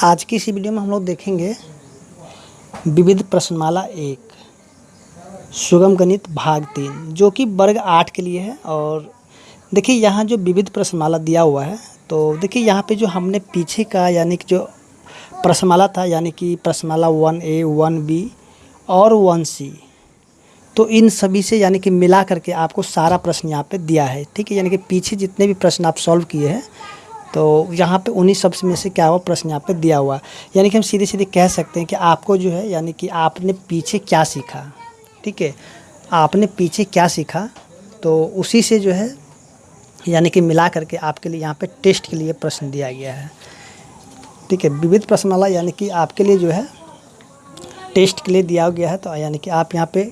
आज की इस वीडियो में हम लोग देखेंगे विविध प्रश्नमाला 1 सुगम गणित भाग 3 जो कि वर्ग 8 के लिए है। और देखिए यहाँ जो विविध प्रश्नमाला दिया हुआ है, तो देखिए यहाँ पे जो हमने पीछे का यानी कि जो प्रश्नमाला था यानी कि प्रश्नमाला 1A 1B और 1C, तो इन सभी से यानी कि मिला करके आपको सारा प्रश्न यहाँ पे दिया है। ठीक है, यानी कि पीछे जितने भी प्रश्न आप सॉल्व किए हैं तो यहाँ पे उन्हीं सब में से क्या हुआ प्रश्न यहाँ पे दिया हुआ है। यानी कि हम सीधे सीधे कह सकते हैं कि आपको जो है यानी कि आपने पीछे क्या सीखा। ठीक है, आपने पीछे क्या सीखा तो उसी से जो है यानी कि मिला करके आपके लिए यहाँ पे टेस्ट के लिए प्रश्न दिया गया है। ठीक है, विविध प्रश्नमाला यानी कि आपके लिए जो है टेस्ट के लिए दिया गया है। तो यानी कि आप यहाँ पे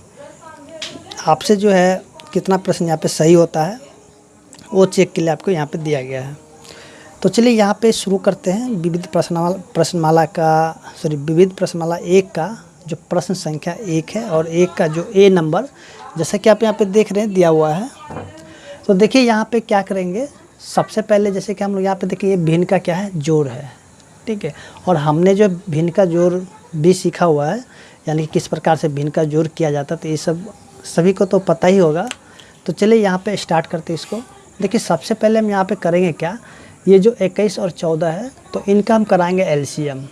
आपसे जो है कितना प्रश्न यहाँ पे सही होता है वो चेक के लिए आपको यहाँ पे दिया गया है। तो चलिए यहाँ पे शुरू करते हैं विविध प्रश्नमाला 1 का जो प्रश्न संख्या 1 है और 1 का जो ए नंबर जैसा कि आप यहाँ पे देख रहे हैं दिया हुआ है। तो देखिए यहाँ पे क्या करेंगे, सबसे पहले जैसे कि हम लोग यहाँ पे देखिए ये भिन्न का क्या है जोड़ है। ठीक है, और हमने जो भिन्न का जोड़ भी सीखा हुआ है यानी कि किस प्रकार से भिन्न का जोड़ किया जाता है, तो ये सब सभी को तो पता ही होगा। तो चलिए यहाँ पे स्टार्ट करते हैं इसको। देखिए सबसे पहले हम यहाँ पे करेंगे क्या, ये जो 21 और 14 है तो इनका हम कराएंगे एलसीएम।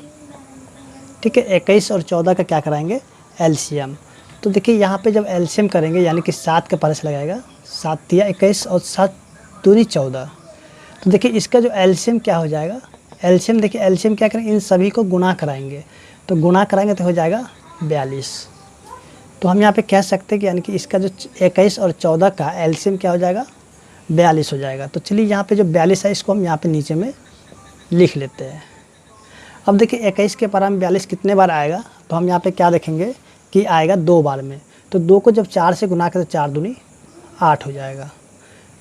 ठीक है, 21 और 14 का क्या कराएंगे एलसीएम। तो देखिए यहाँ पे जब एलसीएम करेंगे यानी कि 7 का पारस लगाएगा, 7 तिया 21 और 7 दूनी 14। तो देखिए इसका जो एलसीएम क्या हो जाएगा, एलसीएम देखिए एलसीएम क्या करेंगे, इन सभी को गुना कराएंगे। तो गुना कराएंगे तो हो जाएगा 42। तो हम यहाँ पे कह सकते हैं कि यानी कि इसका जो 21 और 14 का एलसीएम क्या हो जाएगा 42 हो जाएगा। तो चलिए यहाँ पे जो 42 है इसको हम यहाँ पे नीचे में लिख लेते हैं। अब देखिए 21 के पारा में 42 कितने बार आएगा, तो हम यहाँ पे क्या देखेंगे कि आएगा 2 बार में। तो 2 को जब 4 से गुना करें तो 4 दूनी 8 हो जाएगा।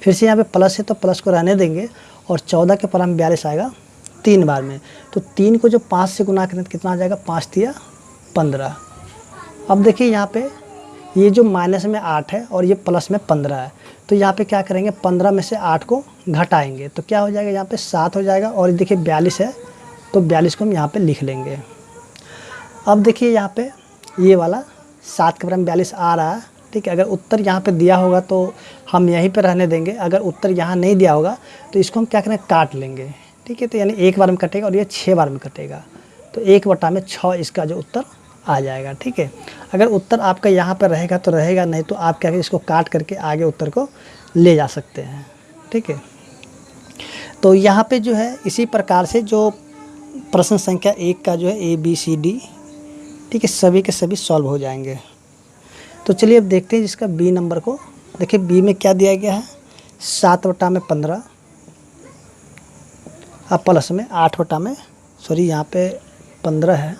फिर से यहाँ पे प्लस है तो प्लस को रहने देंगे और 14 के पारा में 42 आएगा 3 बार में। तो 3 को जब 5 से गुना करें तो कितना आ जाएगा, 5 तिया 15। अब देखिए यहाँ पे ये जो माइनस में 8 है और ये प्लस में 15 है, तो यहाँ पे क्या करेंगे 15 में से 8 को घटाएंगे तो क्या हो जाएगा यहाँ पे 7 हो जाएगा। और देखिए 42 है तो 42 को हम यहाँ पे लिख लेंगे। अब देखिए यहाँ पे ये वाला 7 के बराबर 42 आ रहा है। ठीक है, अगर उत्तर यहाँ पे दिया होगा तो हम यहीं पे रहने देंगे, अगर उत्तर यहाँ नहीं दिया होगा तो इसको हम क्या करें काट लेंगे। ठीक है, तो यानी 1 बार में कटेगा और ये 6 बार में कटेगा, तो 1/6 इसका जो उत्तर आ जाएगा। ठीक है, अगर उत्तर आपका यहाँ पर रहेगा तो रहेगा, नहीं तो आप क्या करें इसको काट करके आगे उत्तर को ले जा सकते हैं। ठीक है, तो यहाँ पे जो है इसी प्रकार से जो प्रश्न संख्या 1 का जो है ABCD, ठीक है, सभी के सभी सॉल्व हो जाएंगे। तो चलिए अब देखते हैं जिसका बी नंबर को। देखिए बी में क्या दिया गया है, 7/15 अब प्लस में 8 यहाँ पे 15 है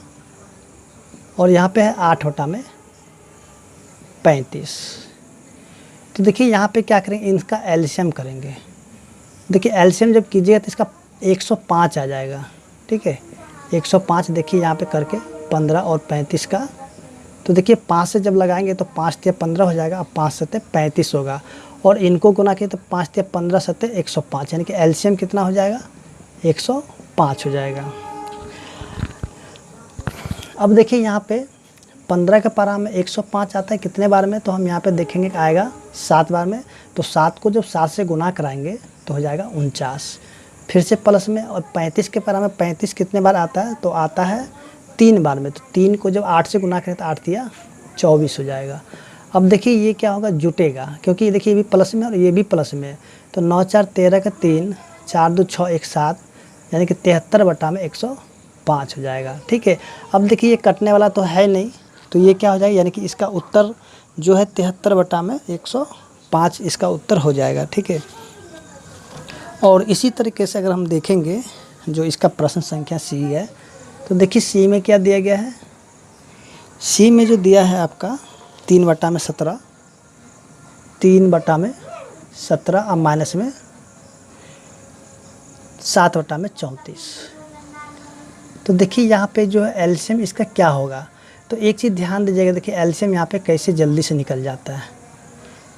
और यहाँ पे है 8/35। तो देखिए यहाँ पे क्या करेंगे, इनका एलसीएम करेंगे। देखिए एलसीएम जब कीजिएगा तो इसका 105 आ जाएगा। ठीक है, 105 देखिए यहाँ पे करके 15 और 35 का, तो देखिए 5 से जब लगाएंगे तो 5 तिया 15 हो जाएगा, अब 5 सत्ते 35 होगा और इनको गुना किए तो 5 तिया 15 सत्ते 105, यानी कि एलसीएम कितना हो जाएगा 105 हो जाएगा। अब देखिए यहाँ पे 15 के पारा में 105 आता है कितने बार में, तो हम यहाँ पे देखेंगे कि आएगा 7 बार में। तो 7 को जब 7 से गुना कराएंगे तो हो जाएगा 49। फिर से प्लस में, और 35 के पारा में 35 कितने बार आता है, तो आता है 3 बार में। तो 3 को जब 8 से गुना करें तो 8 तिया 24 हो जाएगा। अब देखिए ये क्या होगा जुटेगा, क्योंकि देखिए ये भी प्लस में और ये भी प्लस में है। तो 9 4 13 का 3, 4 2 6 1 7, यानी कि 73/105 हो जाएगा। ठीक है, अब देखिए ये कटने वाला तो है नहीं, तो ये क्या हो जाएगा, यानी कि इसका उत्तर जो है 73/105 इसका उत्तर हो जाएगा। ठीक है, और इसी तरीके से अगर हम देखेंगे जो इसका प्रश्न संख्या C है, तो देखिए C में क्या दिया गया है, C में जो दिया है आपका 3/17, 3/17 अब माइनस में 7/34। तो देखिए यहाँ पे जो है एलसीएम इसका क्या होगा, तो एक चीज़ ध्यान दीजिएगा। देखिए एलसीएम यहाँ पे कैसे जल्दी से निकल जाता है।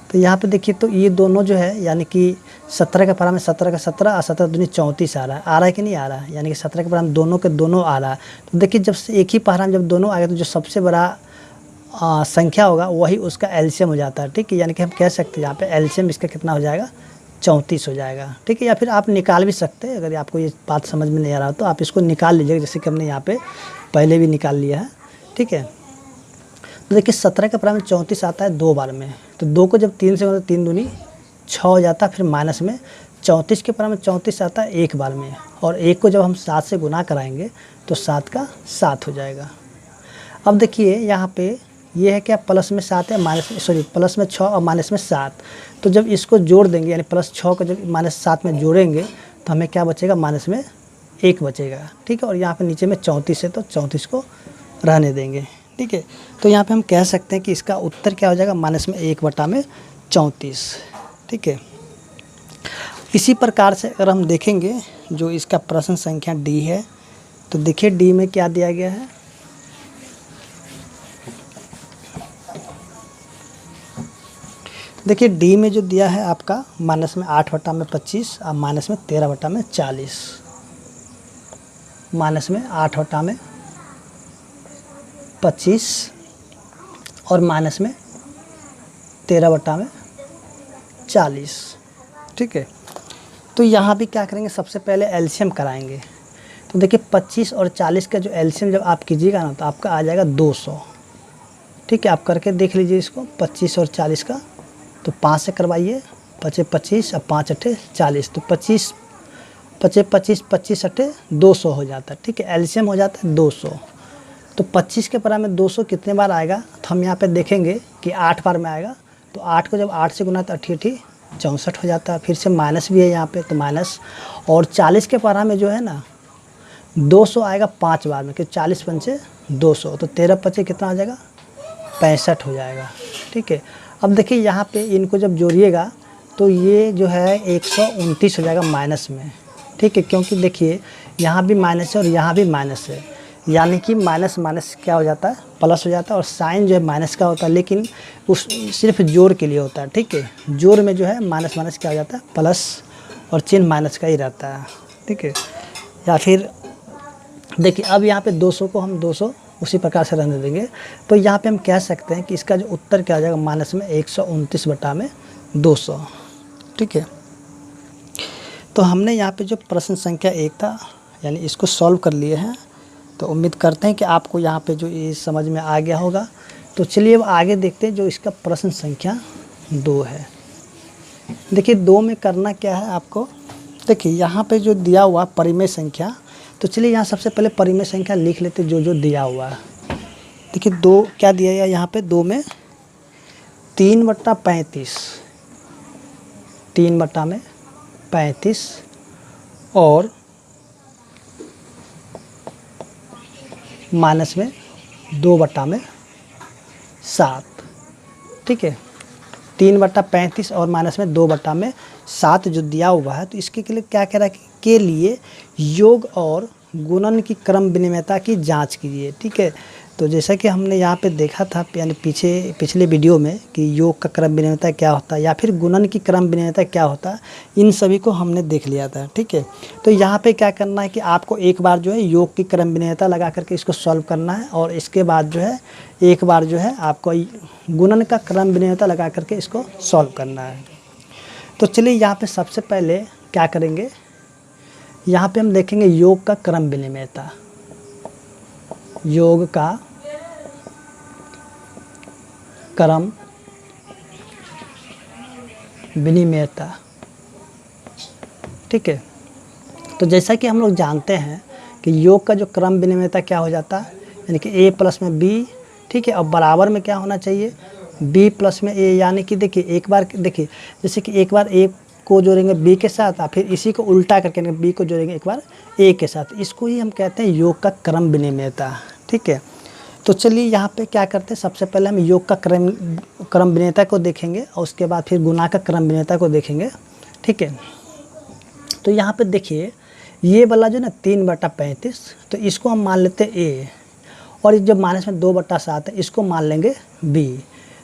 तो यहाँ पे देखिए तो ये दोनों जो है यानी कि 17 का पारा में 17 का 17 और 17 दूनी 34 आ रहा है कि नहीं आ रहा है, यानी कि 17 के पारा में दोनों के दोनों आ रहा है। तो देखिए जब एक ही पारा में जब दोनों आ गए तो जो सबसे बड़ा संख्या होगा वही उसका एलसीएम हो जाता है। ठीक है, यानी कि हम कह सकते हैं यहाँ पे एलसीएम इसका कितना हो जाएगा, 34 हो जाएगा। ठीक है, या फिर आप निकाल भी सकते हैं, अगर आपको ये बात समझ में नहीं आ रहा तो आप इसको निकाल लीजिएगा, जैसे कि हमने यहाँ पे पहले भी निकाल लिया है। ठीक है, तो देखिए 17 के पारा में 34 आता है 2 बार में, तो 2 को जब 3 से तो 3 दूनी 6 हो जाता है। फिर माइनस में 34 के पारा में 34 आता है 1 बार में, और 1 को जब हम 7 से गुना कराएंगे तो 7 का 7 हो जाएगा। अब देखिए यहाँ पे ये है क्या, प्लस में 7 है, प्लस में 6 और माइनस में 7। तो जब इसको जोड़ देंगे यानी प्लस 6 को जब माइनस 7 में जोड़ेंगे तो हमें क्या बचेगा, माइनस में 1 बचेगा। ठीक है, और यहाँ पे नीचे में 34 है तो 34 को रहने देंगे। ठीक है, तो यहाँ पे हम कह सकते हैं कि इसका उत्तर क्या हो जाएगा, माइनस में 1/34। ठीक है, इसी प्रकार से अगर हम देखेंगे जो इसका प्रश्न संख्या डी है, तो देखिए डी में क्या दिया गया है। देखिए डी में जो दिया है आपका माइनस में 8/25 और माइनस में 13/40, माइनस में 8/25 और माइनस में 13/40। ठीक है, तो यहाँ भी क्या करेंगे, सबसे पहले एलसीएम कराएंगे। तो देखिए 25 और 40 का जो एलसीएम जब आप कीजिएगा ना तो आपका आ जाएगा 200। ठीक है, आप करके देख लीजिए इसको, 25 और 40 का, तो 5 से करवाइए, 25 25 और 5 8 40, तो 25 25 25 25 8 200 हो जाता है। ठीक है, एलसीएम हो जाता है 200। तो 25 के पारा में 200 कितने बार आएगा, तो हम यहाँ पे देखेंगे कि 8 बार में आएगा। तो 8 को जब 8 से गुना तो 8 8 64 हो जाता है। फिर से माइनस भी है यहाँ पे, तो माइनस, और 40 के पारा में जो है ना 200 आएगा 5 बार में, कि 40 पंचे 200, तो 13 पचे कितना हो जाएगा, 65 हो जाएगा। ठीक है, अब देखिए यहाँ पे इनको जब जोड़िएगा तो ये जो है 129 हो जाएगा माइनस में। ठीक है, क्योंकि देखिए यहाँ भी माइनस है और यहाँ भी माइनस है, यानी कि माइनस माइनस क्या हो जाता है, प्लस हो जाता है, और साइन जो है माइनस का होता है, लेकिन उस सिर्फ जोड़ के लिए होता है। ठीक है, जोड़ में जो है माइनस माइनस क्या हो जाता है, प्लस, और चिन्ह माइनस का ही रहता है। ठीक है, या फिर देखिए अब यहाँ पे 200 को हम 200 उसी प्रकार से रहने देंगे। तो यहाँ पे हम कह सकते हैं कि इसका जो उत्तर क्या आ जाएगा, माइनस में 129/200। ठीक है, तो हमने यहाँ पे जो प्रश्न संख्या 1 था यानी इसको सॉल्व कर लिए हैं। तो उम्मीद करते हैं कि आपको यहाँ पे जो ये समझ में आ गया होगा। तो चलिए अब आगे देखते हैं जो इसका प्रश्न संख्या 2 है। देखिए 2 में करना क्या है आपको, देखिए यहाँ पे जो दिया हुआ परिमेय संख्या, तो चलिए यहाँ सबसे पहले परिमेय संख्या लिख लेते जो जो दिया हुआ है। देखिए 2 क्या दिया है यहाँ पे, 2 में 3/35, 3/35 और माइनस में 2/7। ठीक है, 3/35 और माइनस में 2/7 जो दिया हुआ है, तो इसके लिए क्या कह रहा है के लिए योग और गुणन की क्रम विनिमयता की जांच कीजिए। ठीक है, तो जैसा कि हमने यहाँ पे देखा था यानी पिछले वीडियो में कि योग का क्रम विनिमयता क्या होता है या फिर गुणन की क्रम विनिमयता क्या होता है, इन सभी को हमने देख लिया था। ठीक है, तो यहाँ पे क्या करना है कि आपको एक बार जो है योग की क्रम विनिमयता लगा करके इसको सॉल्व करना है, और इसके बाद जो है एक बार जो है आपको गुणन का क्रम विनिमयता लगा करके इसको सॉल्व करना है। तो चलिए यहाँ पे सबसे पहले क्या करेंगे, यहाँ पे हम देखेंगे योग का क्रम विनिमयता, योग का क्रम विनिमयता। ठीक है, तो जैसा कि हम लोग जानते हैं कि योग का जो क्रम विनिमयता क्या हो जाता है, यानी कि a प्लस में b। ठीक है, अब बराबर में क्या होना चाहिए, b प्लस में a, यानी कि देखिए एक बार देखिए जैसे कि एक बार a को जोड़ेंगे b के साथ और फिर इसी को उल्टा करके b को जोड़ेंगे एक बार a के साथ, इसको ही हम कहते हैं योग का क्रम विनिमयता। ठीक है, तो चलिए यहाँ पे क्या करते हैं, सबसे पहले हम योग का क्रम विनिमयता को देखेंगे और उसके बाद फिर गुणा का क्रम विनिमयता को देखेंगे। ठीक है, तो यहाँ पे देखिए ये वाला जो ना 3/35, तो इसको हम मान लेते हैं a, और जो माइनस में 2/7 है इसको मान लेंगे b।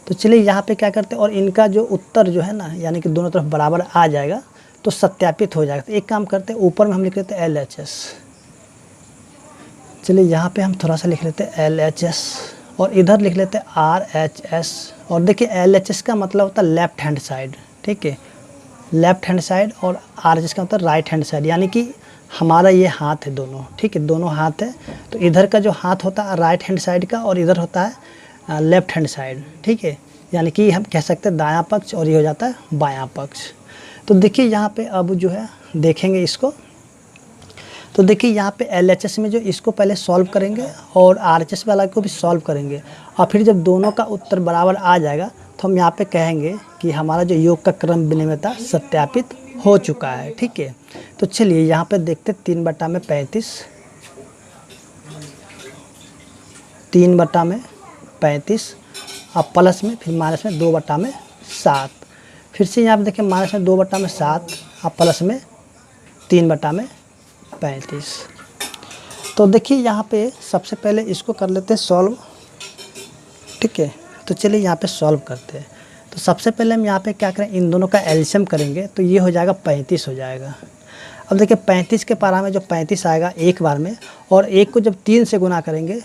तो चलिए यहाँ पे क्या करते हैं, और इनका जो उत्तर जो है ना यानी कि दोनों तरफ बराबर आ जाएगा, तो सत्यापित हो जाएगा। तो एक काम करते हैं, ऊपर में हम लिख लेते हैं LHS। चलिए यहाँ पे हम थोड़ा सा लिख लेते हैं LHS और इधर लिख लेते हैं RHS। और देखिए LHS का मतलब होता है लेफ्ट हैंड साइड, ठीक है, लेफ्ट हैंड साइड, और RHS का मतलब राइट हैंड साइड, यानी कि हमारा ये हाथ है दोनों, ठीक है, दोनों हाथ है। तो इधर का जो हाथ होता है राइट हैंड साइड का और इधर होता है लेफ्ट हैंड साइड, ठीक है, यानी कि हम कह सकते हैं दायां पक्ष और ये हो जाता है बायां पक्ष। तो देखिए यहाँ पे अब जो है देखेंगे इसको, तो देखिए यहाँ पे LHS में जो इसको पहले सॉल्व करेंगे और RHS वाला को भी सॉल्व करेंगे, और फिर जब दोनों का उत्तर बराबर आ जाएगा तो हम यहाँ पे कहेंगे कि हमारा जो योग का क्रम विनिमयता सत्यापित हो चुका है, ठीक है। तो चलिए यहाँ पे देखते 3/35, 3/35, अब प्लस में फिर माइनस में 2/7, फिर से यहाँ पे देखिए माइनस में 2/7, अब प्लस में 3/35। तो देखिए यहाँ पे सबसे पहले इसको कर लेते हैं सॉल्व, ठीक है। तो चलिए यहाँ पे सॉल्व करते हैं। तो सबसे पहले हम यहाँ पे क्या करें, इन दोनों का एलसीएम करेंगे, तो ये हो जाएगा 35 हो जाएगा। अब देखिए 35 के पारा में जो 35 आएगा एक बार में, और एक को जब 3 से गुना करेंगे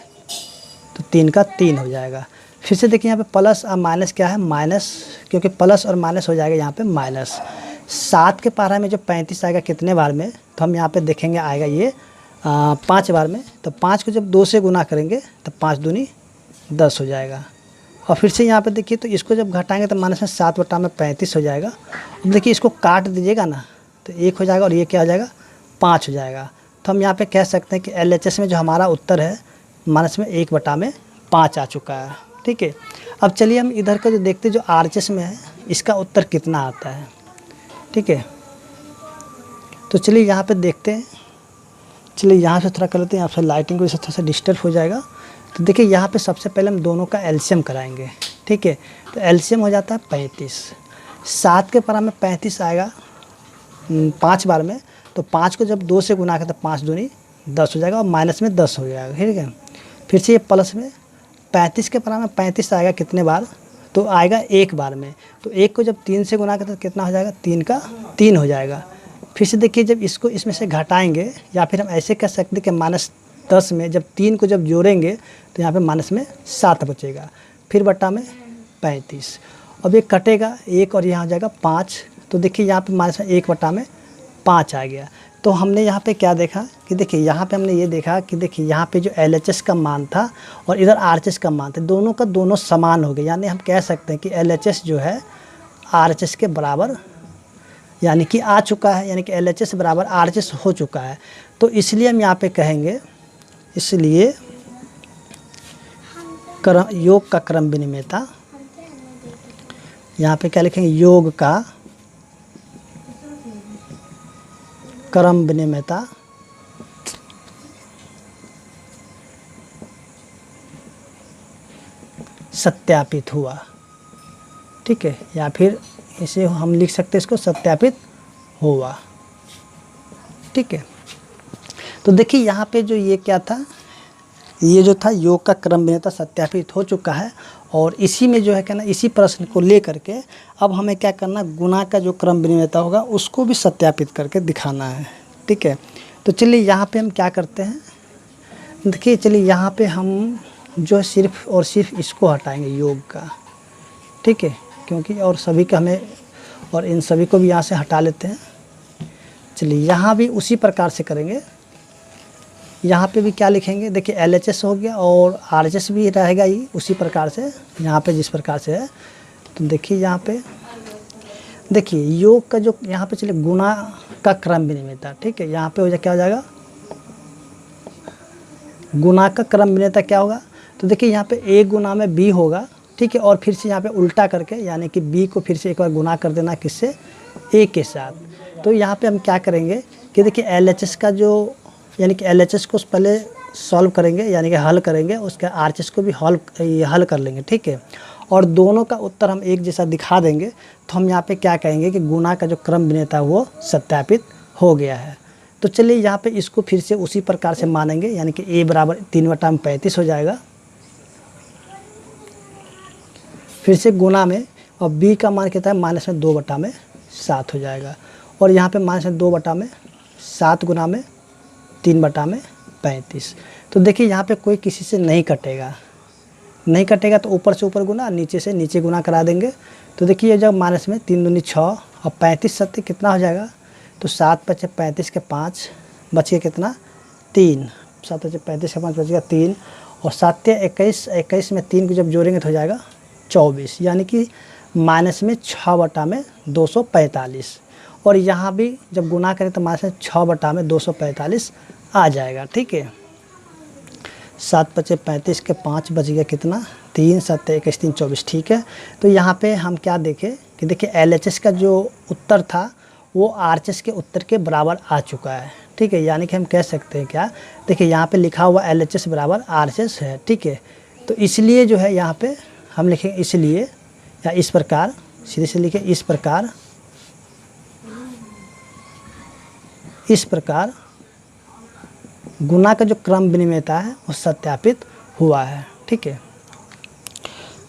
तो 3 का 3 हो जाएगा। फिर से देखिए यहाँ पे प्लस और माइनस क्या है, माइनस, क्योंकि प्लस और माइनस हो जाएगा यहाँ पे माइनस। 7 के पारा में जो 35 आएगा कितने बार में, तो हम यहाँ पे देखेंगे आएगा ये 5 बार में। तो 5 को जब 2 से गुना करेंगे तो 5 दूनी 10 हो जाएगा। और फिर से यहाँ पे देखिए, तो इसको जब घटाएंगे तो माइनस में 7/35 हो जाएगा। अब देखिए इसको काट दीजिएगा ना, तो 1 हो जाएगा और ये क्या हो जाएगा, 5 हो जाएगा। तो हम यहाँ पे कह सकते हैं कि LHS में जो हमारा उत्तर है माइनस में 1/5 आ चुका है, ठीक है। अब चलिए हम इधर का जो देखते हैं, जो RHS में है इसका उत्तर कितना आता है, ठीक है। तो चलिए यहाँ पे देखते हैं, चलिए यहाँ से थोड़ा कर लेते हैं, यहाँ से लाइटिंग की वजह से थोड़ा सा डिस्टर्ब हो जाएगा। तो देखिए यहाँ पे सबसे पहले हम दोनों का एलसीएम कराएंगे, ठीक है। तो एलसीएम हो जाता है 35। 7 के पारा में 35 आएगा 5 बार में, तो 5 को जब 2 से गुना करें तो 5 दूनी 10 हो जाएगा और माइनस में 10 हो जाएगा, ठीक है। फिर से ये प्लस में 35 के पारा में 35 आएगा कितने बार, तो आएगा एक बार में। तो 1 को जब 3 से गुना करें तो कितना हो जाएगा, 3 का 3 हो जाएगा। फिर से देखिए जब इसको इसमें से घटाएंगे, या फिर हम ऐसे कह सकते हैं कि -10 में जब 3 को जब जोड़ेंगे तो यहाँ पे माइनस में 7 बचेगा, फिर बटा में 35। अब ये कटेगा 1 और यहाँ हो जाएगा 5। तो देखिए यहाँ पे माइनस में 1/5 आ गया। तो हमने यहाँ पे क्या देखा कि देखिए यहाँ पे हमने ये देखा कि देखिए यहाँ पे जो LHS का मान था और इधर RHS का मान था, दोनों का दोनों समान हो गए। यानी हम कह सकते हैं कि LHS जो है RHS के बराबर यानी कि आ चुका है, यानी कि LHS बराबर RHS हो चुका है। तो इसलिए हम यहाँ पे कहेंगे, इसलिए योग का क्रम विनिमयता, यहाँ पे क्या लिखेंगे, योग का क्रम विनिमयता सत्यापित हुआ, ठीक है। या फिर इसे हम लिख सकते हैं इसको सत्यापित हुआ, ठीक है। तो देखिए यहाँ पे जो ये क्या था, ये जो था योग का क्रम विनिमयता सत्यापित हो चुका है। और इसी में जो है क्या ना, इसी प्रश्न को ले करके अब हमें क्या करना, गुना का जो क्रम विनिमयता होगा उसको भी सत्यापित करके दिखाना है, ठीक है। तो चलिए यहाँ पे हम क्या करते हैं, देखिए चलिए यहाँ पे हम जो सिर्फ और सिर्फ इसको हटाएंगे योग का, ठीक है, क्योंकि और सभी का हमें, और इन सभी को भी यहाँ से हटा लेते हैं। चलिए यहाँ भी उसी प्रकार से करेंगे, यहाँ पे भी क्या लिखेंगे, देखिए LHS हो गया और RHS भी रहेगा ही उसी प्रकार से, यहाँ पे जिस प्रकार से है। तो देखिए यहाँ पे देखिए योग का जो यहाँ पे चलिए गुना का क्रम विनिमयता, ठीक है, यहाँ पे हो जाए क्या हो जाएगा, गुना का क्रम विनिमयता क्या होगा। तो देखिए यहाँ पे A गुना में B होगा, ठीक है, और फिर से यहाँ पे उल्टा करके यानी कि B को फिर से एक बार गुना कर देना किससे, A के साथ। तो यहाँ पे हम क्या करेंगे कि देखिए LHS का जो यानी कि LHS को पहले सॉल्व करेंगे यानी कि हल करेंगे, उसके RHS को भी हल कर लेंगे, ठीक है। और दोनों का उत्तर हम एक जैसा दिखा देंगे। तो हम यहाँ पे क्या कहेंगे कि गुना का जो क्रम विनिमयता वो सत्यापित हो गया है। तो चलिए यहाँ पे इसको फिर से उसी प्रकार से मानेंगे, यानी कि A बराबर 3/35 हो जाएगा, फिर से गुना में, और B का मान कितना है, माइनस में 2/7 हो जाएगा। और यहाँ पे माइनस में 2/7 गुना में 3/35। तो देखिए यहाँ पे कोई किसी से नहीं कटेगा, नहीं कटेगा तो ऊपर से ऊपर गुना, नीचे से नीचे गुना करा देंगे। तो देखिए जब माइनस में 3 दूनी 6 और 35 सत्ते कितना हो जाएगा, तो 7 बचे 35 के 5 बच गया कितना 3, 7 बचे 35 के 5 बच गया 3 और 7 21, 21 में 3 को जब जोड़ेंगे तो हो जाएगा 24, यानी कि माइनस में 6/245। और यहाँ भी जब गुना करें तो माइनस में 6/245 आ जाएगा। ठीक है, 7 बचे 35 के 5 बच गया कितना 3, 7 21 3 24। ठीक है, तो यहाँ पे हम क्या देखें कि देखिए LHS का जो उत्तर था वो RHS के उत्तर के बराबर आ चुका है। ठीक है, यानी कि हम कह सकते हैं क्या, देखिए यहाँ पे लिखा हुआ LHS बराबर RHS है। ठीक है, तो इसलिए जो है यहाँ पे हम लिखेंगे इसलिए, या इस प्रकार सीधे से लिखे इस प्रकार गुना का जो क्रम विनिमयता है वो सत्यापित हुआ है। ठीक है,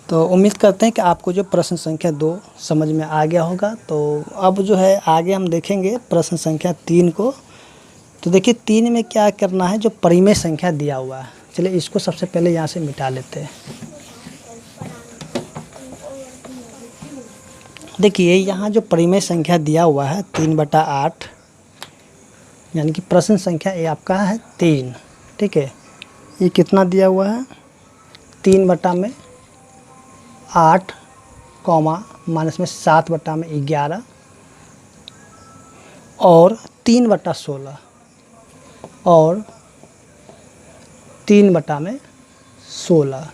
तो उम्मीद करते हैं कि आपको जो प्रश्न संख्या 2 समझ में आ गया होगा। तो अब जो है आगे हम देखेंगे प्रश्न संख्या 3 को। तो देखिए 3 में क्या करना है, जो परिमेय संख्या दिया हुआ है, चलिए इसको सबसे पहले यहाँ से मिटा लेते हैं। देखिए यहाँ जो परिमेय संख्या दिया हुआ है 3/8, यानी कि प्रश्न संख्या ये आपका है 3। ठीक है, ये कितना दिया हुआ है 3/8 माइनस में 7/11 और 3/16 और 3/16।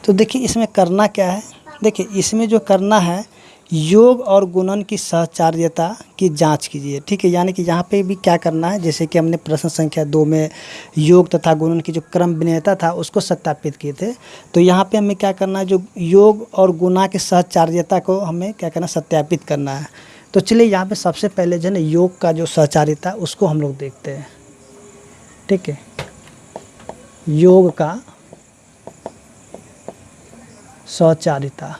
तो देखिए इसमें करना क्या है, देखिए इसमें जो करना है योग और गुणन की सहचार्यता की जांच कीजिए। ठीक है, यानी कि यहाँ पे भी क्या करना है, जैसे कि हमने प्रश्न संख्या 2 में योग तथा गुणन की जो क्रम विनिमयता था उसको सत्यापित किए थे, तो यहाँ पे हमें क्या करना है, जो योग और गुणा की सहचार्यता को हमें क्या करना, सत्यापित करना है। तो चलिए यहाँ पे सबसे पहले जो है ना योग का जो सहचार्यता उसको हम लोग देखते हैं। ठीक है, योग का सहचार्यता,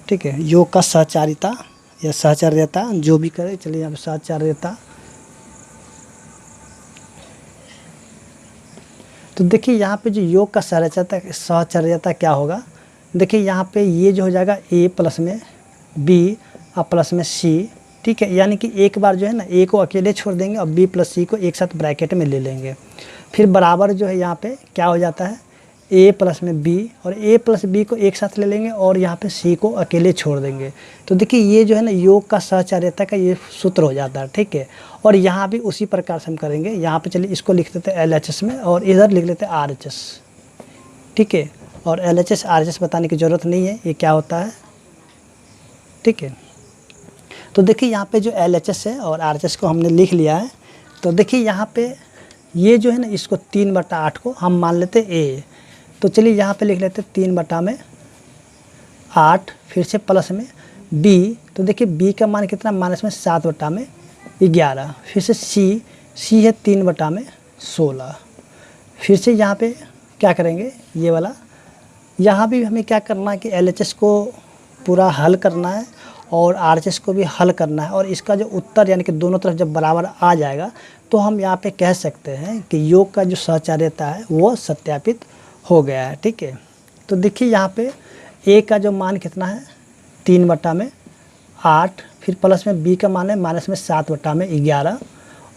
ठीक है, योग का सहचार्यता या सहचार्यता जो भी करे, चलिए यहाँ पे सहचार्यता। तो देखिए यहाँ पे जो योग का सहचार्यता क्या होगा, देखिए यहाँ पे ये जो हो जाएगा A प्लस में B और प्लस में C। ठीक है, यानी कि एक बार जो है ना A को अकेले छोड़ देंगे और B प्लस C को एक साथ ब्रैकेट में ले लेंगे, फिर बराबर जो है यहाँ पे क्या हो जाता है A प्लस में B और A प्लस B को एक साथ ले लेंगे और यहाँ पे C को अकेले छोड़ देंगे। तो देखिए ये जो है ना योग का सहचार्यता का ये सूत्र हो जाता है। ठीक है, और यहाँ भी उसी प्रकार से हम करेंगे। यहाँ पे चलिए इसको लिख देते हैं LHS में और इधर लिख लेते हैं RHS। ठीक है, और LHS RHS बताने की ज़रूरत नहीं है, ये क्या होता है। ठीक है, तो देखिए यहाँ पे जो LHS है और RHS को हमने लिख लिया है। तो देखिए यहाँ पे ये जो है ना इसको 3/8 को हम मान लेते A। तो चलिए यहाँ पे लिख लेते 3/8, फिर से प्लस में B। तो देखिए B का मान कितना, माइनस में 7/11, फिर से C है 3/16। फिर से यहाँ पे क्या करेंगे, ये वाला यहाँ भी हमें क्या करना है कि LHS को पूरा हल करना है और RHS को भी हल करना है, और इसका जो उत्तर यानी कि दोनों तरफ जब बराबर आ जाएगा तो हम यहाँ पे कह सकते हैं कि योग का जो सहचार्यता है वो सत्यापित हो गया है। ठीक है, तो देखिए यहाँ पे A का जो मान कितना है 3/8, फिर प्लस में B का मान है माइनस में 7/11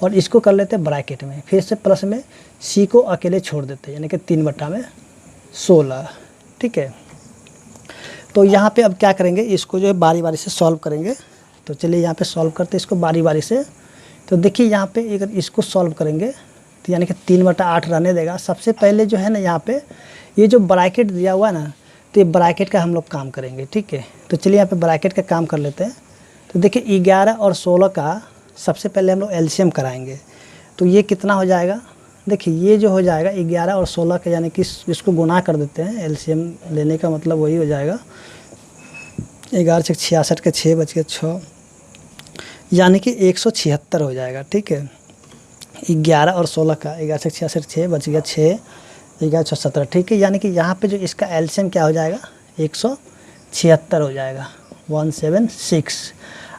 और इसको कर लेते हैं ब्रैकेट में, फिर से प्लस में C को अकेले छोड़ देते हैं यानी कि 3/16। ठीक है, तो यहाँ पे अब क्या करेंगे, इसको जो है बारी बारी से सॉल्व करेंगे। तो चलिए यहाँ पे सॉल्व करते हैं इसको बारी बारी से। तो देखिए यहाँ पे अगर इसको सॉल्व करेंगे तो यानी कि 3/8 रहने देगा। सबसे पहले जो है ना यहाँ पे ये जो ब्रैकेट दिया हुआ है ना, तो ये ब्रैकेट का हम लोग काम करेंगे। ठीक है, तो चलिए यहाँ पे ब्रैकेट का काम कर लेते हैं। तो देखिए 11 और 16 का सबसे पहले हम लोग एलसीएम कराएंगे। तो ये कितना हो जाएगा, देखिए ये जो हो जाएगा 11 और 16 का, यानी कि इसको गुना कर देते हैं। एलसीएम लेने का मतलब वही हो जाएगा 11 से 66 के 6 बच के 6, यानी कि 176 हो जाएगा। ठीक है, 11 और 16 का 11 से 66 6 बच गया 6, 11 6 17। ठीक है, यानी कि यहाँ पे जो इसका एलसीएम क्या हो जाएगा 176 हो जाएगा। 176।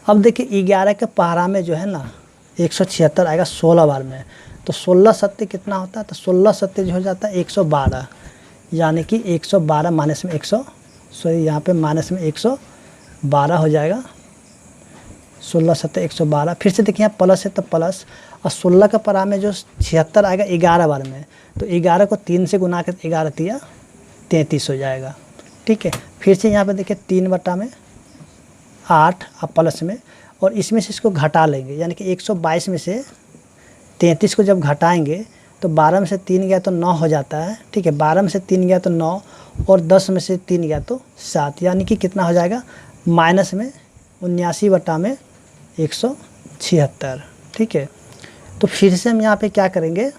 अब देखिए 11 के पहाड़ा में जो है ना 176 आएगा 16 बार में, तो 16 सत्ते कितना होता है, तो 16 सत्ते जो हो जाता है 112, यानी कि 112 माइनस में 100, सॉरी यहाँ पे माइनस में 112 हो जाएगा। 16 सत्ते 112, फिर से देखिए यहाँ प्लस है तो प्लस, और 16 का परा में जो 76 आएगा 11 बार में, तो 11 को 3 से गुना कर 11 तिया 33 हो जाएगा। ठीक है, फिर से यहाँ पे देखिए 3 बटा में 8 और प्लस में, और इसमें से इसको घटा लेंगे, यानी कि 122 में से 33 को जब घटाएंगे तो 12 में से 3 गया तो 9 हो जाता है। ठीक है, 12 में से 3 गया तो 9, और 10 में से 3 गया तो 7, यानी कि कितना हो जाएगा माइनस में 79 बटा में 176। ठीक है, तो फिर से हम यहाँ पे क्या करेंगे,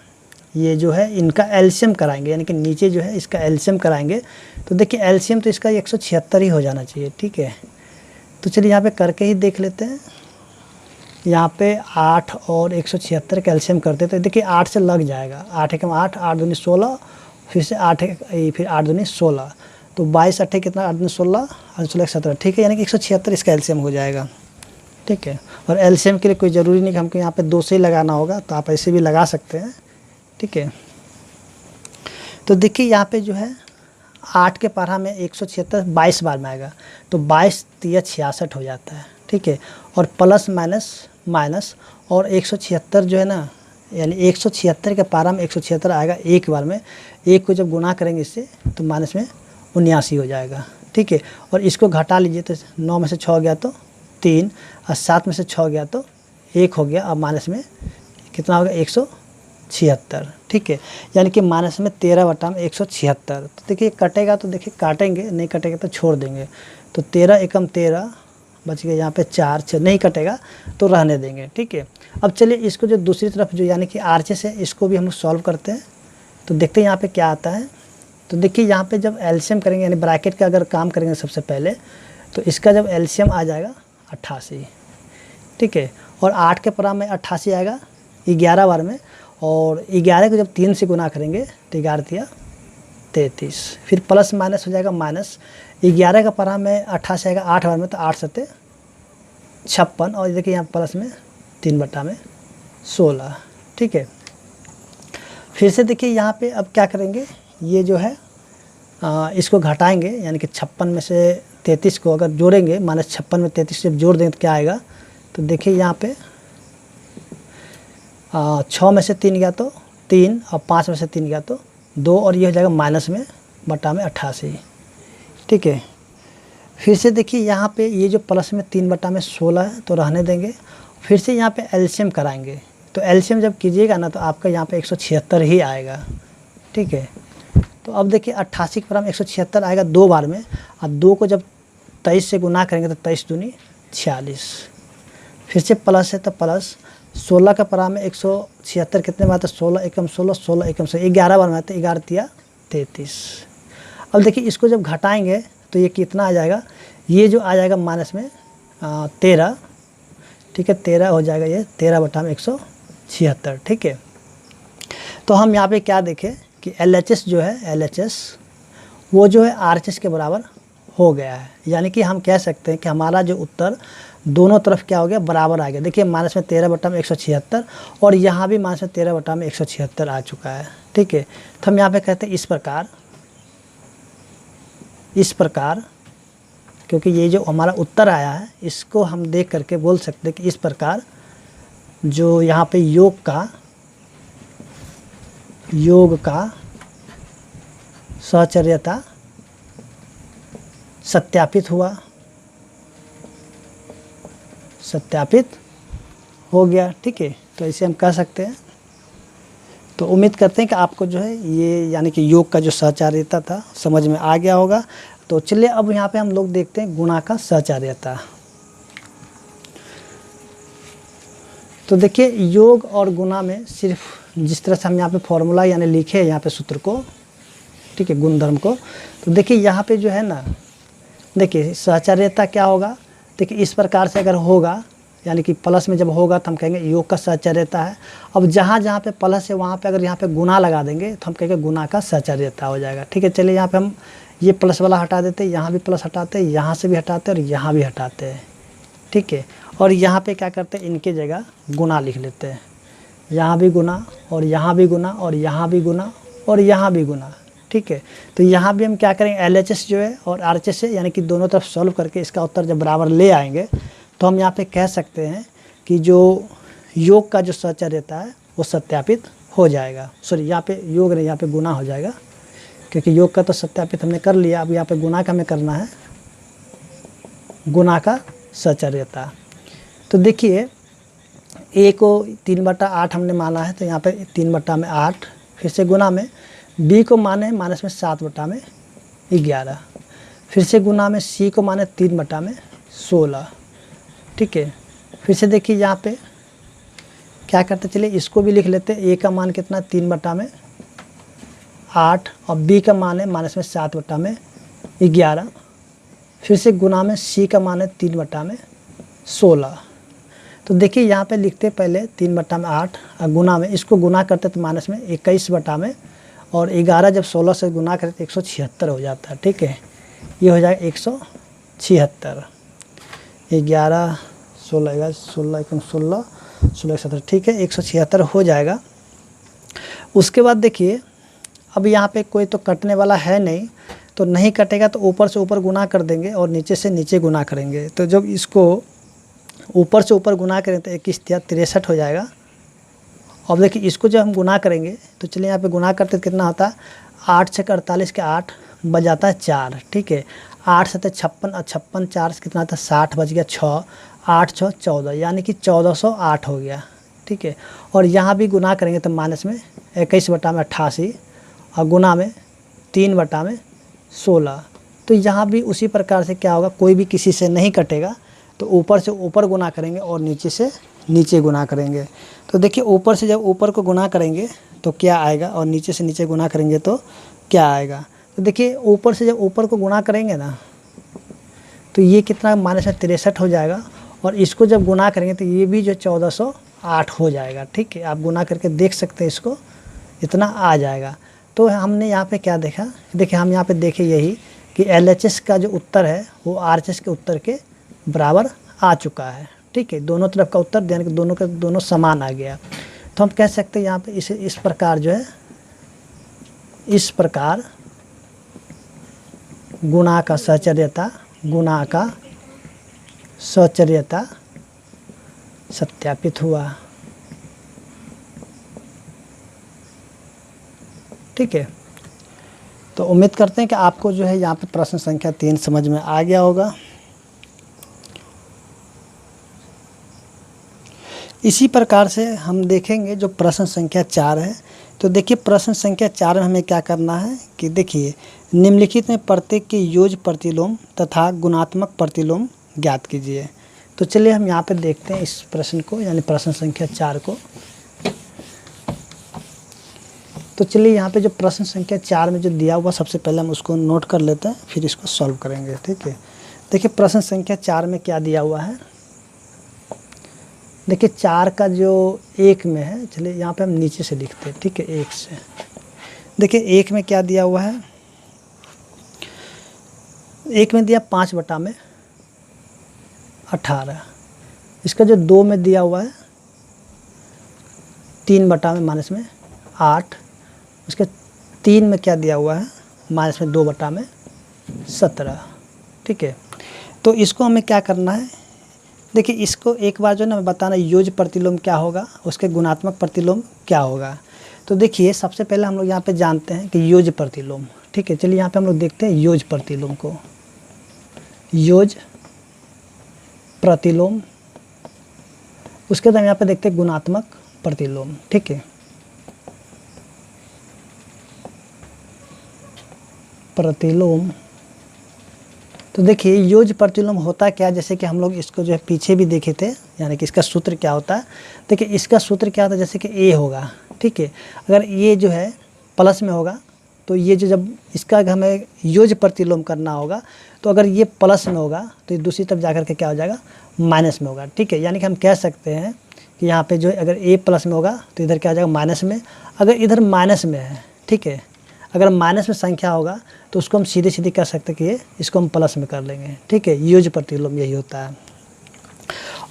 ये जो है इनका एलसीएम कराएंगे, यानी कि नीचे जो है इसका एलसीएम कराएंगे। तो देखिए एलसीएम तो इसका 176 ही हो जाना चाहिए। ठीक है, तो चलिए यहाँ पे करके ही देख लेते हैं। यहाँ पे 8 और 176 कैल्शियम करते तो देखिए 8 से लग जाएगा, 8 एकम 8, 8 दूनी 16, फिर से 8 फिर 8 दूनी 16, तो 22 8 कितना 8 दूनी 16, 8 16 17। ठीक है, यानी कि 176 इसका एलसीएम हो जाएगा। ठीक है, और एलसीएम के लिए कोई ज़रूरी नहीं कि हमको यहाँ पे 2 से ही लगाना होगा, तो आप ऐसे भी लगा सकते हैं। ठीक है, तो देखिए यहाँ पे जो है 8 के पढ़ा में 176 22 बार में आएगा, तो 22 तिया 66 हो जाता है। ठीक है, और प्लस माइनस माइनस, और 176 जो है ना, यानी 176 के पारा में 176 आएगा एक बार में, एक को जब गुना करेंगे इससे तो माइनस में 79 हो जाएगा। ठीक है, और इसको घटा लीजिए तो 9 में से 6 गया तो 3, और 7 में से 6 गया तो 1 हो गया, और माइनस में कितना होगा 176। ठीक है, यानी कि माइनस में 13 बटा में 176। तो देखिए कटेगा तो देखिए काटेंगे, नहीं कटेगा तो छोड़ देंगे, तो 13 एकम 13 बच गया, यहाँ पे 4 6 नहीं कटेगा तो रहने देंगे। ठीक है, अब चलिए इसको जो दूसरी तरफ जो यानी कि आरचेस है इसको भी हम सॉल्व करते हैं, तो देखते हैं यहाँ पे क्या आता है। तो देखिए यहाँ पे जब एलसीएम करेंगे, यानी ब्रैकेट का अगर काम करेंगे सबसे पहले, तो इसका जब एलसीएम आ जाएगा 88। ठीक है, और 8 के परा में 88 आएगा 11 बार में, और 11 को जब 3 से गुना करेंगे तो 11 तिया 33, फिर प्लस माइनस हो जाएगा माइनस, 11 का परा में 88 आएगा 8 बार में, तो 8 सत्ते 56, और देखिए यहाँ प्लस में 3 बटा में 16। ठीक है, फिर से देखिए यहाँ पे अब क्या करेंगे, ये जो है इसको घटाएंगे, यानी कि 56 में से 33 को अगर जोड़ेंगे, माइनस 56 में 33 जब जोड़ देंगे तो क्या आएगा, तो देखिए यहाँ पे 6 में से 3 गया तो 3, और 5 में से 3 गया तो 2, और ये हो जाएगा माइनस में बटा में 88। ठीक है, फिर से देखिए यहाँ पे ये जो प्लस में 3 बटा में 16 है तो रहने देंगे, फिर से यहाँ पे एलसीएम कराएंगे, तो एलसीएम जब कीजिएगा ना तो आपका यहाँ पे 176 ही आएगा। ठीक है, तो अब देखिए 88 के परा में 176 आएगा 2 बार में, और 2 को जब 23 से गुना करेंगे तो 23 दूनी 46, फिर से प्लस है तो प्लस, 16 का परा में 176 कितने बार, तो 16 एकम 16, 16 एकम 16, 11 बार में आता है, 11 तिया 33। अब देखिए इसको जब घटाएंगे तो ये कितना आ जाएगा, ये जो आ जाएगा माइनस में 13। ठीक है, 13 हो जाएगा, ये 13 बटा में 176। ठीक है, तो हम यहाँ पे क्या देखें कि LHS जो है, LHS वो जो है RHS के बराबर हो गया है, यानी कि हम कह सकते हैं कि हमारा जो उत्तर दोनों तरफ क्या हो गया, बराबर आ गया। देखिए माइनस में 13 बटा में 176, और यहाँ भी माइनस में 13 बटा में 176 आ चुका है। ठीक है, तो हम यहाँ पे कहते हैं इस प्रकार, क्योंकि ये जो हमारा उत्तर आया है इसको हम देख करके बोल सकते हैं कि इस प्रकार जो यहाँ पे योग का सहचर्यता सत्यापित हो गया। ठीक है, तो इसे हम कह सकते हैं। तो उम्मीद करते हैं कि आपको जो है ये यानी कि योग का जो सहचार्यता था समझ में आ गया होगा। तो चलिए अब यहाँ पे हम लोग देखते हैं गुणा का सहचार्यता। तो देखिए योग और गुणा में सिर्फ जिस तरह से हम यहाँ पे फॉर्मूला यानी लिखे हैं यहाँ पे सूत्र को, ठीक है, गुणधर्म को, तो देखिए यहाँ पे जो है ना, देखिए सहचार्यता क्या होगा, देखिए इस प्रकार से अगर होगा, यानी कि प्लस में जब होगा तो हम कहेंगे योग का सहचार्यता है। अब जहाँ जहाँ पे प्लस है वहाँ पे अगर यहाँ पे गुना लगा देंगे तो हम कहेंगे गुना का सहचार्यता हो जाएगा। ठीक है, चलिए यहाँ पे हम ये प्लस वाला हटा देते, यहाँ भी प्लस हटाते, यहाँ से भी हटाते और यहाँ भी हटाते हैं, ठीक है। और यहाँ पे क्या करते हैं, इनके जगह गुना लिख लेते हैं, यहाँ भी गुना और यहाँ भी गुना और यहाँ भी गुना और यहाँ भी गुना, ठीक है। तो यहाँ भी हम क्या करेंगे, LHS जो है और RHS है, यानी कि दोनों तरफ सॉल्व करके इसका उत्तर जब बराबर ले आएंगे तो हम यहाँ पे कह सकते हैं कि जो योग का जो सहचर्यता है वो सत्यापित हो जाएगा। सॉरी, यहाँ पे योग नहीं, यहाँ पे गुना हो जाएगा, क्योंकि योग का तो सत्यापित हमने कर लिया। अब यहाँ पे गुना का हमें करना है, गुना का सहचर्यता। तो देखिए A को 3/8 हमने माना है, तो यहाँ पे 3/8, फिर से गुना में B को माने माइनस में 7/11, फिर से गुना में C को माने 3/16, ठीक है। फिर से देखिए यहाँ पे क्या करते, चलिए इसको भी लिख लेते हैं। A का मान कितना, 3/8 और B का मान है माइनस में 7/11, फिर से गुना में C का मान है 3/16। तो देखिए यहाँ पे लिखते पहले 3/8 और गुना में, इसको गुना करते तो माइनस में 21/, और 11 जब 16 से गुना करते 176 हो जाता है, ठीक है। ये हो जाएगा 176, 11 16 16 17, ठीक है, 176 हो जाएगा। उसके बाद देखिए अब यहाँ पे कोई तो कटने वाला है नहीं, तो नहीं कटेगा तो ऊपर से ऊपर गुना कर देंगे और नीचे से नीचे गुना करेंगे। तो जब इसको ऊपर से ऊपर गुना करें तो 21 × 63 हो जाएगा। अब देखिए इसको जब हम गुना करेंगे तो चलिए यहाँ पे गुना करते तो कितना होता है, 8 × 48 के 8 बच जाता है 4, ठीक है। 8 × 7 = 56 और 56 4 से कितना आता है 60, बच गया 6, 8 × 6 = 14, यानी कि 1408 हो गया, ठीक है। और यहाँ भी गुना करेंगे तो माइनस में 21/88 और गुना में 3/16। तो यहाँ भी उसी प्रकार से क्या होगा, कोई भी किसी से नहीं कटेगा, तो ऊपर से ऊपर गुना करेंगे और नीचे से नीचे गुना करेंगे। तो देखिए ऊपर से जब ऊपर को गुना करेंगे तो क्या आएगा, और नीचे से नीचे गुना करेंगे तो क्या आएगा। तो देखिए ऊपर से जब ऊपर को गुना करेंगे ना, तो ये कितना माइनस में 63 हो जाएगा, और इसको जब गुना करेंगे तो ये भी जो 1408 हो जाएगा, ठीक है। आप गुना करके देख सकते हैं, इसको इतना आ जाएगा। तो हमने यहाँ पे क्या देखा, देखिए हम यहाँ पे देखे यही कि LHS का जो उत्तर है वो RHS के उत्तर के बराबर आ चुका है, ठीक है। दोनों तरफ का उत्तर यानी कि दोनों का दोनों समान आ गया। तो हम कह सकते हैं यहाँ पे इस प्रकार जो है, इस प्रकार गुणा का सहचर्यता सत्यापित हुआ, ठीक है। तो उम्मीद करते हैं कि आपको जो है यहाँ पे प्रश्न संख्या 3 समझ में आ गया होगा। इसी प्रकार से हम देखेंगे जो प्रश्न संख्या 4 है। तो देखिए प्रश्न संख्या 4 में हमें क्या करना है कि देखिए निम्नलिखित में प्रत्येक के योज्य प्रतिलोम तथा गुणात्मक प्रतिलोम ज्ञात कीजिए। तो चलिए हम यहाँ पे देखते हैं इस प्रश्न को, यानी प्रश्न संख्या 4 को। तो चलिए यहाँ पे जो प्रश्न संख्या 4 में जो दिया हुआ, सबसे पहले हम उसको नोट कर लेते हैं, फिर इसको सॉल्व करेंगे, ठीक है। देखिए प्रश्न संख्या 4 में क्या दिया हुआ है। देखिए 4 का जो 1 में है, चलिए यहाँ पे हम नीचे से लिखते हैं, ठीक है, 1 से। देखिए 1 में क्या दिया हुआ है, 1 में दिया 5/18। इसका जो 2 में दिया हुआ है 3/8। उसके 3 में क्या दिया हुआ है, -2/17, ठीक है। तो इसको हमें क्या करना है, देखिए इसको एक बार जो है ना हमें बताना योज्य प्रतिलोम क्या होगा, उसके गुणात्मक प्रतिलोम क्या होगा। तो देखिए सबसे पहले हम लोग यहाँ पे जानते हैं कि योज्य प्रतिलोम, ठीक है। चलिए यहाँ पे हम लोग देखते हैं योज्य प्रतिलोम को। योज्य प्रतिलोम, उसके बाद हम यहाँ पे देखते हैं गुणात्मक प्रतिलोम, ठीक है। प्रतिलोम, तो देखिए योज्य प्रतिलोम होता क्या, जैसे कि हम लोग इसको जो है पीछे भी देखे थे, यानी कि इसका सूत्र क्या होता है। देखिए इसका सूत्र क्या होता है, जैसे कि ए होगा, ठीक है। अगर ये जो है प्लस में होगा तो ये जो जब इसका हमें योज्य प्रतिलोम करना होगा, तो अगर ये प्लस में होगा तो ये दूसरी तरफ जाकर के क्या हो जाएगा, माइनस में होगा, ठीक है। यानी कि हम कह सकते हैं कि यहाँ पे जो है अगर ए प्लस में होगा तो इधर क्या आ जाएगा, माइनस में। अगर इधर माइनस में है, ठीक है, अगर माइनस में संख्या होगा तो उसको हम सीधे सीधे कह सकते हैं कि ये इसको हम प्लस में कर लेंगे, ठीक है। योज्य प्रतिलोम यही होता है।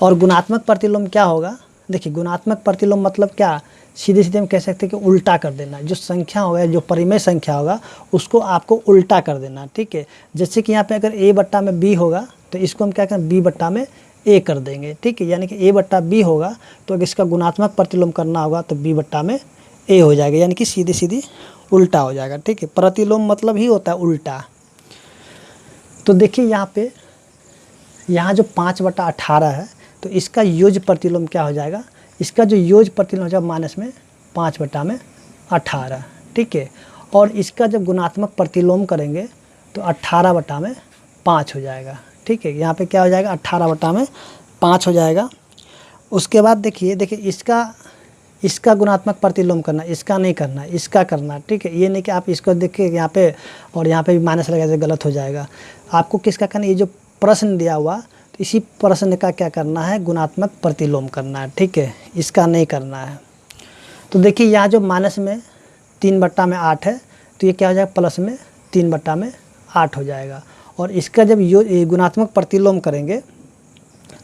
और गुणात्मक प्रतिलोम क्या होगा, देखिए गुणात्मक प्रतिलोम मतलब क्या, सीधे सीधे हम कह सकते हैं कि उल्टा कर देना, जो संख्या होगा, जो परिमेय संख्या होगा उसको आपको उल्टा कर देना, ठीक है। जैसे कि यहाँ पे अगर a बट्टा में b होगा तो इसको हम क्या करें, b बट्टा में a कर देंगे, ठीक है। यानी कि a बट्टा b होगा तो अगर इसका गुणात्मक प्रतिलोम करना होगा तो b बट्टा में a हो जाएगा, यानी कि सीधी सीधी उल्टा हो जाएगा, ठीक है। प्रतिलोम मतलब ही होता है उल्टा। तो देखिए यहाँ पे, यहाँ जो 5/18 है तो इसका योज्य प्रतिलोम क्या हो जाएगा, इसका जो योज्य प्रतिलोम हो जाएगा माइनस में 5/18, ठीक है। और इसका जब गुणात्मक प्रतिलोम करेंगे तो 18/5 हो जाएगा, ठीक है। यहाँ पे क्या हो जाएगा, 18/5 हो जाएगा। उसके बाद देखिए इसका गुणात्मक प्रतिलोम करना, इसका नहीं करना, इसका करना, ठीक है। ये नहीं कि आप इसको देखिए यहाँ पे और यहाँ पे भी माइनस लगा तो गलत हो जाएगा। आपको किसका करना, ये जो प्रश्न दिया हुआ तो इसी प्रश्न का क्या करना है, गुणात्मक प्रतिलोम करना है, ठीक है। इसका नहीं करना है। तो देखिए यहाँ जो माइनस में 3/8 है तो ये क्या हो जाएगा, प्लस में 3/8 हो जाएगा। और इसका जब गुणात्मक प्रतिलोम करेंगे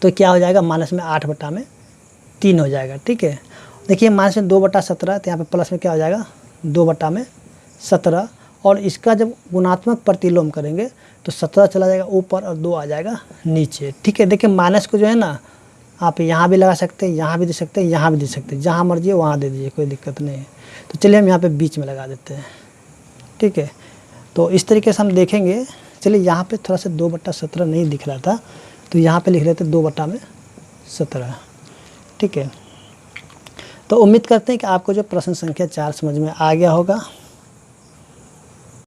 तो क्या हो जाएगा, माइनस में 8/3 हो जाएगा, ठीक है। देखिए माइनस में 2/17 तो यहाँ पे प्लस में क्या हो जाएगा, 2/17। और इसका जब गुणात्मक प्रतिलोम करेंगे तो 17 चला जाएगा ऊपर और 2 आ जाएगा नीचे, ठीक है। देखिए माइनस को जो है ना आप यहाँ भी लगा सकते हैं, यहाँ भी दे सकते हैं, यहाँ भी दे सकते हैं, जहाँ मर्जी है वहाँ दे दीजिए, कोई दिक्कत नहीं है। तो चलिए हम यहाँ पे बीच में लगा देते हैं, ठीक है। तो इस तरीके से हम देखेंगे। चलिए यहाँ पे थोड़ा सा 2/17 नहीं दिख रहा था तो यहाँ पे लिख रहे थे 2/17, ठीक है। तो उम्मीद करते हैं कि आपको जो प्रश्न संख्या 4 समझ में आ गया होगा।